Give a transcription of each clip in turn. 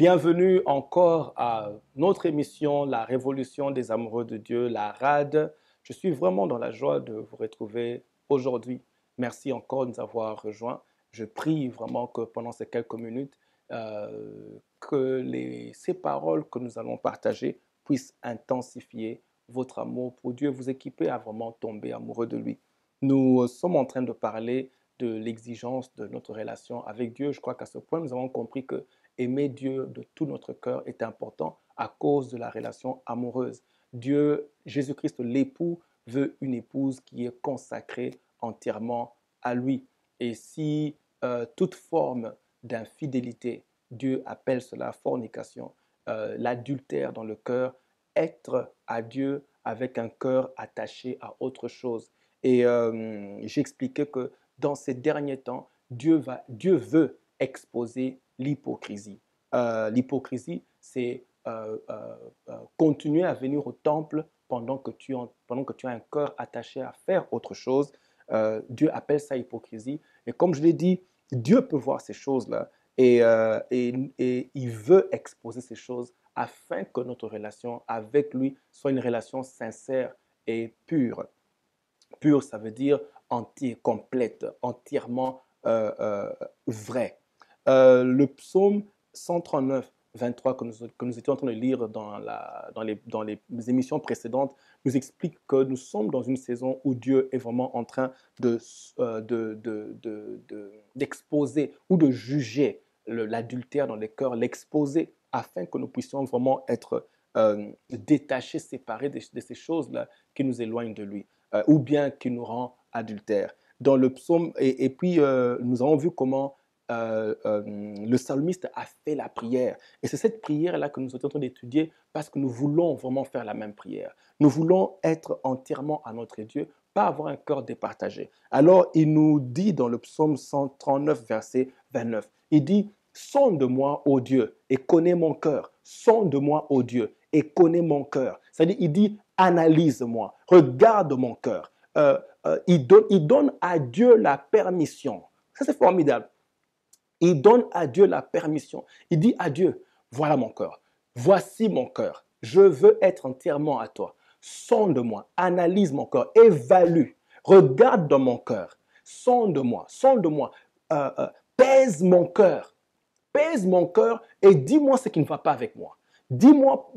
Bienvenue encore à notre émission, La Révolution des amoureux de Dieu, la RAD. Je suis vraiment dans la joie de vous retrouver aujourd'hui. Merci encore de nous avoir rejoints. Je prie vraiment que pendant ces quelques minutes, ces paroles que nous allons partager puissent intensifier votre amour pour Dieu, vous équiper à vraiment tomber amoureux de lui. Nous sommes en train de parler de l'exigence de notre relation avec Dieu. Je crois qu'à ce point, nous avons compris que aimer Dieu de tout notre cœur est important à cause de la relation amoureuse. Dieu, Jésus-Christ, l'époux, veut une épouse qui est consacrée entièrement à lui. Et si toute forme d'infidélité, Dieu appelle cela fornication, l'adultère dans le cœur, être à Dieu avec un cœur attaché à autre chose. Et j'expliquais que dans ces derniers temps, Dieu veut exposer l'hypocrisie. L'hypocrisie, c'est continuer à venir au temple pendant que tu as un cœur attaché à faire autre chose. Dieu appelle ça hypocrisie. Et comme je l'ai dit, Dieu peut voir ces choses-là et il veut exposer ces choses afin que notre relation avec lui soit une relation sincère et pure. Pure, ça veut dire entière, complète, entièrement vraie. Le psaume 139, 23 que nous étions en train de lire dans les émissions précédentes nous explique que nous sommes dans une saison où Dieu est vraiment en train d'exposer ou de juger l'adultère dans les cœurs, l'exposer afin que nous puissions vraiment être détachés, séparés de ces choses-là qui nous éloignent de lui ou bien qui nous rend adultères. Dans le psaume, et puis nous avons vu comment le psalmiste a fait la prière. Et c'est cette prière-là que nous sommes en train d'étudier parce que nous voulons vraiment faire la même prière. Nous voulons être entièrement à notre Dieu, pas avoir un cœur départagé. Alors, il nous dit dans le psaume 139, verset 29, il dit « Sonde-moi, ô Dieu, et connais mon cœur. Sonde-moi, ô Dieu, et connais mon cœur. » C'est-à-dire, il dit « Analyse-moi, regarde mon cœur. » Il donne à Dieu la permission. Ça, c'est formidable. Il donne à Dieu la permission. Il dit à Dieu, voilà mon cœur, voici mon cœur, je veux être entièrement à toi. Sonde-moi, analyse mon cœur, évalue, regarde dans mon cœur, sonde-moi, pèse mon cœur et dis-moi ce qui ne va pas avec moi. Dis-moi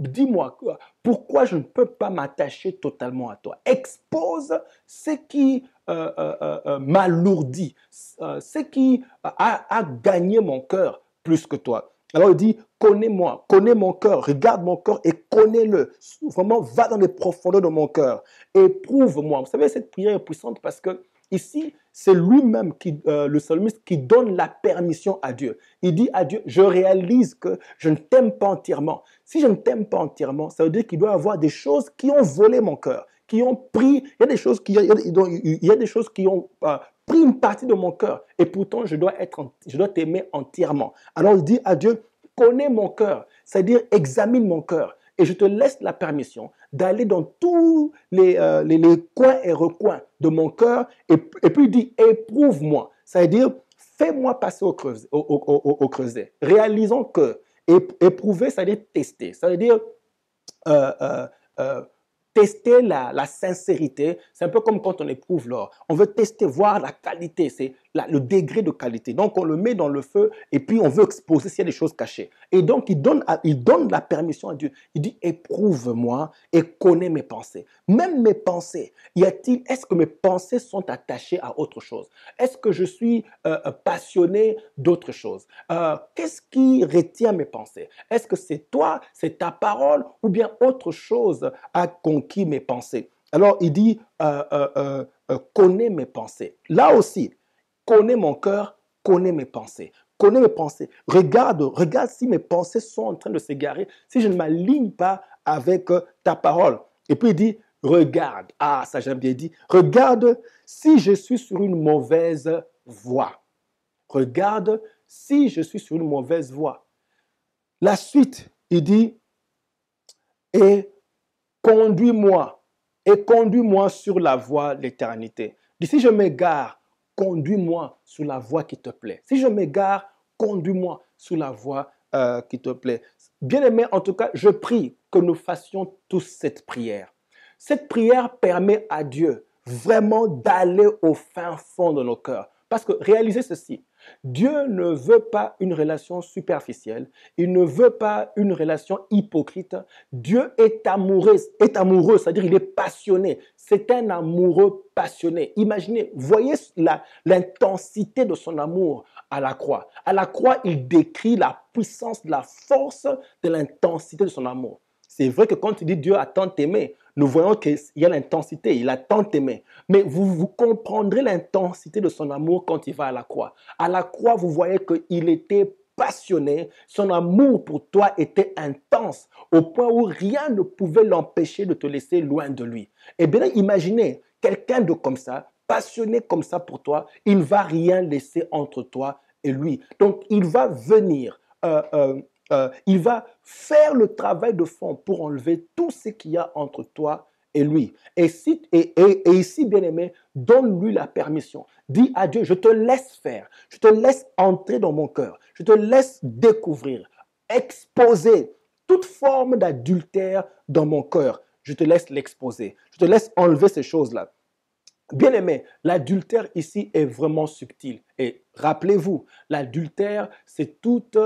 pourquoi je ne peux pas m'attacher totalement à toi. Expose ce qui m'alourdit, ce qui a gagné mon cœur plus que toi. Alors il dit, connais-moi, connais mon cœur, regarde mon cœur et connais-le. Vraiment, va dans les profondeurs de mon cœur. Éprouve-moi. Vous savez, cette prière est puissante parce que ici, c'est lui-même, le psalmiste, qui donne la permission à Dieu. Il dit à Dieu, je réalise que je ne t'aime pas entièrement. Si je ne t'aime pas entièrement, ça veut dire qu'il doit y avoir des choses qui ont volé mon cœur, qui ont pris, il y a des choses qui ont pris une partie de mon cœur. Et pourtant, je dois t'aimer entièrement. Alors il dit à Dieu, connais mon cœur, c'est-à-dire examine mon cœur. Et je te laisse la permission d'aller dans tous les coins et recoins de mon cœur. Et puis il dit, éprouve-moi. C'est-à-dire, fais-moi passer au creuset. Réalisons que éprouver, c'est-à-dire tester. Ça veut dire tester la sincérité. C'est un peu comme quand on éprouve l'or. On veut tester, voir la qualité, c'est le degré de qualité. Donc, on le met dans le feu et puis on veut exposer s'il y a des choses cachées. Et donc, il donne la permission à Dieu. Il dit, éprouve-moi et connais mes pensées. Même mes pensées, est-ce que mes pensées sont attachées à autre chose? Est-ce que je suis passionné d'autre chose? Qu'est-ce qui retient mes pensées? Est-ce que c'est toi, c'est ta parole ou bien autre chose a conquis mes pensées? Alors, il dit, connais mes pensées. Là aussi, connais mon cœur, connais mes pensées. Connais mes pensées. Regarde si mes pensées sont en train de s'égarer, si je ne m'aligne pas avec ta parole. Et puis il dit, regarde. Ah, ça j'aime bien dit. Regarde si je suis sur une mauvaise voie. Regarde si je suis sur une mauvaise voie. La suite, il dit, et conduis-moi sur la voie de l'éternité. Si je m'égare, conduis-moi sur la voie qui te plaît. Si je m'égare, conduis-moi sur la voie qui te plaît. Bien-aimé, en tout cas, je prie que nous fassions tous cette prière. Cette prière permet à Dieu vraiment d'aller au fin fond de nos cœurs. Parce que réalisez ceci, Dieu ne veut pas une relation superficielle, il ne veut pas une relation hypocrite. Dieu est amoureux, c'est-à-dire il est passionné. C'est un amoureux passionné. Imaginez, voyez l'intensité de son amour à la croix. À la croix, il décrit la puissance, la force de l'intensité de son amour. C'est vrai que quand il dit Dieu a tant aimé, nous voyons qu'il y a l'intensité, il a tant aimé. Mais vous comprendrez l'intensité de son amour quand il va à la croix. À la croix, vous voyez qu'il était passionné, son amour pour toi était intense, au point où rien ne pouvait l'empêcher de te laisser loin de lui. Eh bien, imaginez, quelqu'un de comme ça, passionné comme ça pour toi, il ne va rien laisser entre toi et lui. Donc, il va venir, il va faire le travail de fond pour enlever tout ce qu'il y a entre toi et lui. Et ici, bien-aimé, donne-lui la permission. Dis à Dieu, je te laisse faire, je te laisse entrer dans mon cœur, je te laisse découvrir, exposer toute forme d'adultère dans mon cœur. Je te laisse l'exposer, je te laisse enlever ces choses-là. Bien-aimé, l'adultère ici est vraiment subtil. Et rappelez-vous, l'adultère, c'est toute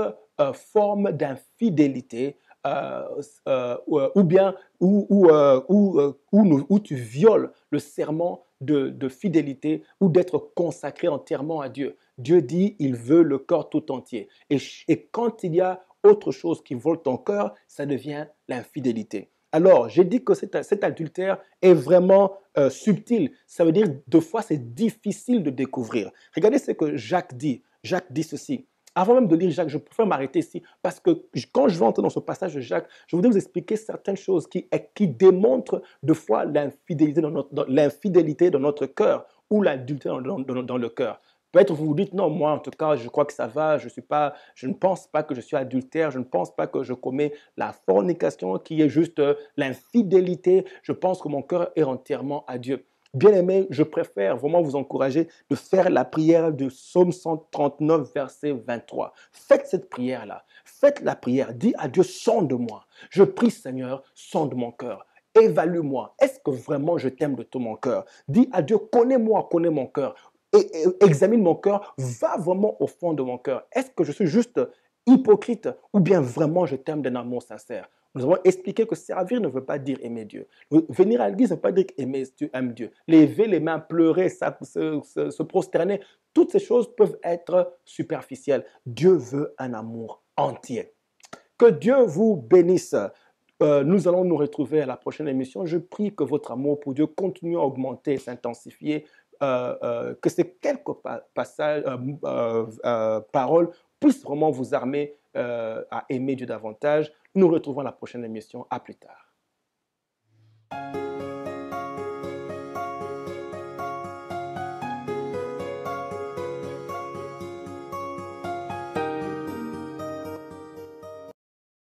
forme d'infidélité ou bien où tu violes le serment de fidélité ou d'être consacré entièrement à Dieu. Dieu dit, il veut le corps tout entier. Et quand il y a autre chose qui vole ton cœur, ça devient l'infidélité. Alors, j'ai dit que cet adultère est vraiment subtil. Ça veut dire, deux fois, c'est difficile de découvrir. Regardez ce que Jacques dit. Jacques dit ceci. Avant même de lire Jacques, je préfère m'arrêter ici parce que quand je vais entrer dans ce passage de Jacques, je voudrais vous expliquer certaines choses qui démontrent deux fois l'infidélité dans notre cœur ou l'adultère dans le cœur. Peut-être vous vous dites, non, moi en tout cas, je crois que ça va, je ne pense pas que je suis adultère, je ne pense pas que je commets la fornication qui est juste l'infidélité. Je pense que mon cœur est entièrement à Dieu. Bien-aimé, je préfère vraiment vous encourager de faire la prière du psaume 139, verset 23. Faites cette prière-là. Faites la prière. Dis à Dieu, sonde-moi. Je prie, Seigneur, sonde mon cœur. Évalue-moi. Est-ce que vraiment je t'aime de tout mon cœur? Dis à Dieu, connais-moi, connais mon cœur. Et examine mon cœur. Va vraiment au fond de mon cœur. Est-ce que je suis juste hypocrite ou bien vraiment je t'aime d'un amour sincère? Nous avons expliqué que servir ne veut pas dire aimer Dieu. Venir à l'église ne veut pas dire aimer, tu aimes Dieu. Lever les mains, pleurer, se prosterner, toutes ces choses peuvent être superficielles. Dieu veut un amour entier. Que Dieu vous bénisse. Nous allons nous retrouver à la prochaine émission. Je prie que votre amour pour Dieu continue à augmenter et s'intensifier. Que ces quelques passages, paroles puissent vraiment vous armer à aimer Dieu davantage. Nous nous retrouvons à la prochaine émission. À plus tard.